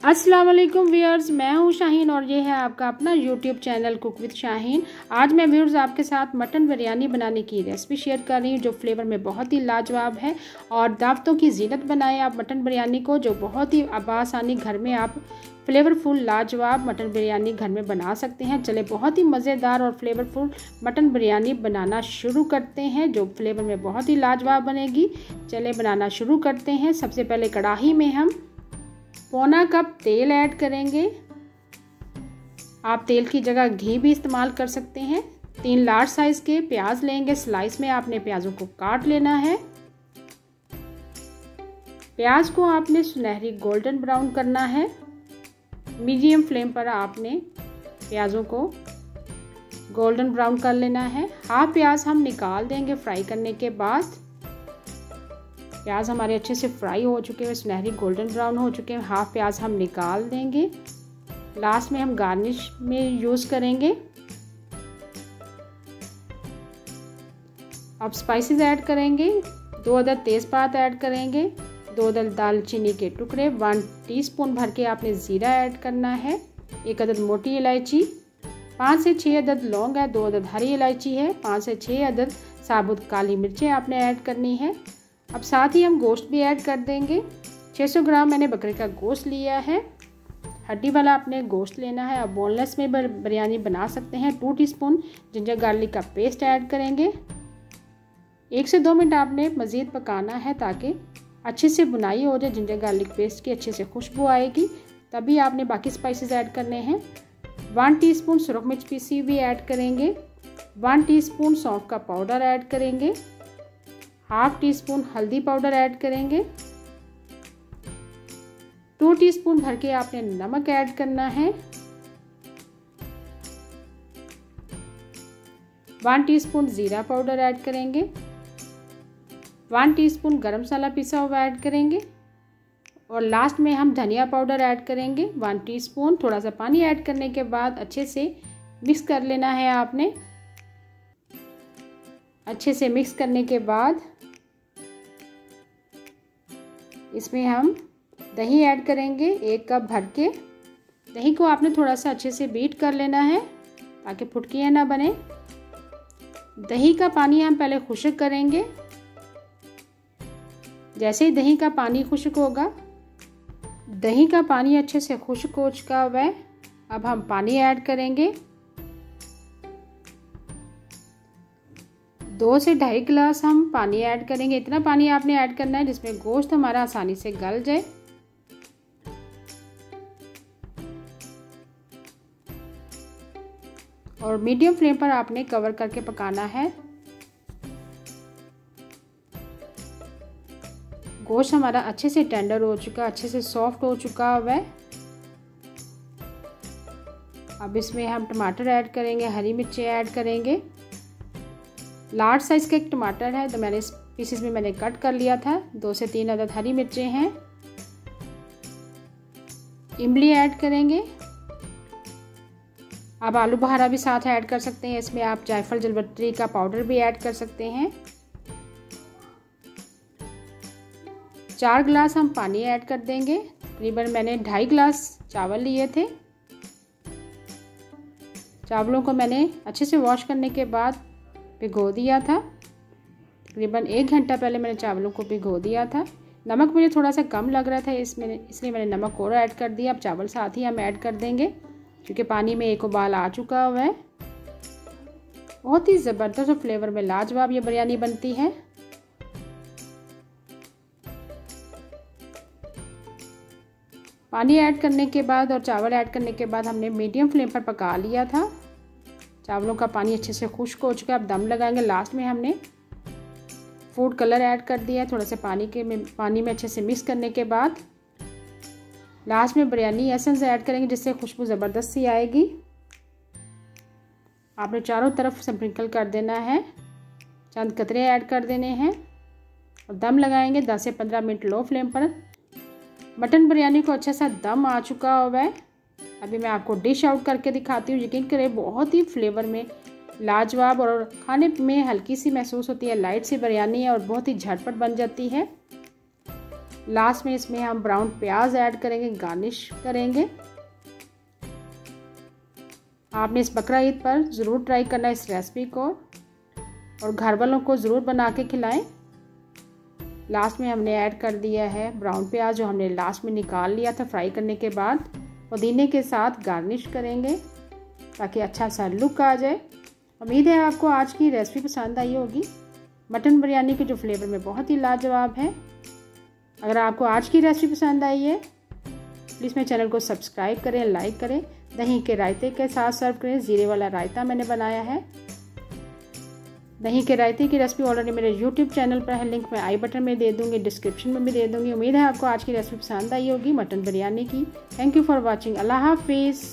अस्सलाम वालेकुम व्यूअर्स, मैं हूं शाहीन और ये है आपका अपना YouTube channel cook with Shaheen. आज मैं व्यूअर्स आपके साथ मटन बिरयानी बनाने की रेसिपी शेयर कर रही हूं जो फ्लेवर में बहुत ही लाजवाब है और दावतों की जीनत बनाए आप मटन बिरयानी को, जो बहुत ही आसानी घर में आप फ्लेवरफुल लाजवाब मटन बिरयानी घर में बना सकते हैं। चले बहुत ही मज़ेदार और फ्लेवरफुल मटन बिरयानी बनाना शुरू करते हैं जो फ्लेवर में बहुत ही लाजवाब बनेगी। चले बनाना शुरू करते हैं। सबसे पहले कढ़ाई में हम पौना कप तेल ऐड करेंगे। आप तेल की जगह घी भी इस्तेमाल कर सकते हैं। 3 लार्ज साइज के प्याज लेंगे, स्लाइस में आपने प्याजों को काट लेना है। प्याज को आपने सुनहरी गोल्डन ब्राउन करना है। मीडियम फ्लेम पर आपने प्याजों को गोल्डन ब्राउन कर लेना है। हाफ प्याज हम निकाल देंगे फ्राई करने के बाद। प्याज हमारे अच्छे से फ्राई हो चुके हैं, सुनहरी गोल्डन ब्राउन हो चुके हैं। हाफ प्याज हम निकाल देंगे। लास्ट में हम गार्निश में यूज़ करेंगे। अब स्पाइसेस ऐड करेंगे। 2 अदद तेज़पात ऐड करेंगे, 2 अदद दालचीनी के टुकड़े, 1 टीस्पून भर के आपने ज़ीरा ऐड करना है, 1 अदद मोटी इलायची, 5 से 6 अदद लौंग है, 2 अदद हरी इलायची है, 5 से 6 अदद साबुत काली मिर्चें आपने ऐड करनी है। अब साथ ही हम गोश्त भी ऐड कर देंगे। 600 ग्राम मैंने बकरे का गोश्त लिया है। हड्डी वाला आपने गोश्त लेना है। अब बोनलेस में बिरयानी बना सकते हैं। 2 टीस्पून जिंजर गार्लिक का पेस्ट ऐड करेंगे। 1 से 2 मिनट आपने मज़ीद पकाना है ताकि अच्छे से बुनाई हो जाए। जिंजर गार्लिक पेस्ट की अच्छे से खुशबू आएगी, तभी आपने बाकी स्पाइसेस ऐड करने हैं। 1 टीस्पून सुरख मिर्च पीसी हुई ऐड करेंगे। 1 टीस्पून सौंफ का पाउडर ऐड करेंगे। हाफ टी स्पून हल्दी पाउडर ऐड करेंगे। 2 टीस्पून भर के आपने नमक ऐड करना है। 1 टीस्पून जीरा पाउडर ऐड करेंगे। 1 टीस्पून गरम मसाला पिसा हुआ ऐड करेंगे और लास्ट में हम धनिया पाउडर ऐड करेंगे 1 टीस्पून। थोड़ा सा पानी ऐड करने के बाद अच्छे से मिक्स कर लेना है आपने। अच्छे से मिक्स करने के बाद इसमें हम दही ऐड करेंगे 1 कप भर के। दही को आपने थोड़ा सा अच्छे से बीट कर लेना है ताकि फुटकियाँ ना बने। दही का पानी हम पहले खुश्क करेंगे। जैसे ही दही का पानी खुश्क होगा, दही का पानी अच्छे से खुश्क हो चुका हुआ है, अब हम पानी ऐड करेंगे। 2 से 2.5 गिलास हम पानी ऐड करेंगे। इतना पानी आपने ऐड करना है जिसमें गोश्त हमारा आसानी से गल जाए। और मीडियम फ्लेम पर आपने कवर करके पकाना है। गोश्त हमारा अच्छे से टेंडर हो चुका, अच्छे से सॉफ्ट हो चुका है। अब इसमें हम टमाटर ऐड करेंगे, हरी मिर्चें ऐड करेंगे। लार्ज साइज का एक टमाटर है तो मैंने इस पीसेस में मैंने कट कर लिया था। 2 से 3 अदद हरी मिर्चें हैं। इमली ऐड करेंगे। आप आलू बहारा भी साथ ऐड कर सकते हैं। इसमें आप जायफल जलवत्री का पाउडर भी ऐड कर सकते हैं। 4 गिलास हम पानी ऐड कर देंगे। तकरीबन मैंने 2.5 गिलास चावल लिए थे। चावलों को मैंने अच्छे से वॉश करने के बाद भिगो दिया था। तकरीबन 1 घंटा पहले मैंने चावलों को भिगो दिया था। नमक मुझे थोड़ा सा कम लग रहा था इसलिए मैंने नमक और ऐड कर दिया। अब चावल साथ ही हम ऐड कर देंगे क्योंकि पानी में एक उबाल आ चुका हुआ है। बहुत ही ज़बरदस्त और फ्लेवर में लाजवाब ये बिरयानी बनती है। पानी ऐड करने के बाद और चावल ऐड करने के बाद हमने मीडियम फ्लेम पर पका लिया था। चावलों का पानी अच्छे से खुश्क हो चुका है। अब दम लगाएंगे। लास्ट में हमने फूड कलर ऐड कर दिया है। थोड़ा सा पानी में अच्छे से मिक्स करने के बाद लास्ट में बिरयानी एसेंस ऐड करेंगे जिससे खुशबू ज़बरदस्त सी आएगी। आपने चारों तरफ स्प्रिंकल कर देना है। चंद कतरे ऐड कर देने हैं और दम लगाएंगे 10 से 15 मिनट लो फ्लेम पर। मटन बिरयानी को अच्छा सा दम आ चुका हुआ है। अभी मैं आपको डिश आउट करके दिखाती हूँ। यकीन करें बहुत ही फ्लेवर में लाजवाब और खाने में हल्की सी महसूस होती है। लाइट सी बिरयानी है और बहुत ही झटपट बन जाती है। लास्ट में इसमें हम ब्राउन प्याज ऐड करेंगे, गार्निश करेंगे। आपने इस बकरा ईद पर ज़रूर ट्राई करना इस रेसिपी को और घर वालों को ज़रूर बना के खिलाएं। लास्ट में हमने ऐड कर दिया है ब्राउन प्याज जो हमने लास्ट में निकाल लिया था फ्राई करने के बाद। पुदीने के साथ गार्निश करेंगे ताकि अच्छा सा लुक आ जाए। उम्मीद है आपको आज की रेसिपी पसंद आई होगी। मटन बिरयानी के जो फ्लेवर में बहुत ही लाजवाब है। अगर आपको आज की रेसिपी पसंद आई है प्लीज़ मेरे चैनल को सब्सक्राइब करें, लाइक करें। दही के रायते के साथ सर्व करें। ज़ीरे वाला रायता मैंने बनाया है। दही के रायते की रेसिपी ऑलरेडी मेरे YouTube चैनल पर है, लिंक मैं आई बटन में दे दूँगी, डिस्क्रिप्शन में भी दे दूँगी। उम्मीद है आपको आज की रेसिपी पसंद आई होगी मटन बिरयानी की। Thank you for watching. अल्लाह हाफिज़।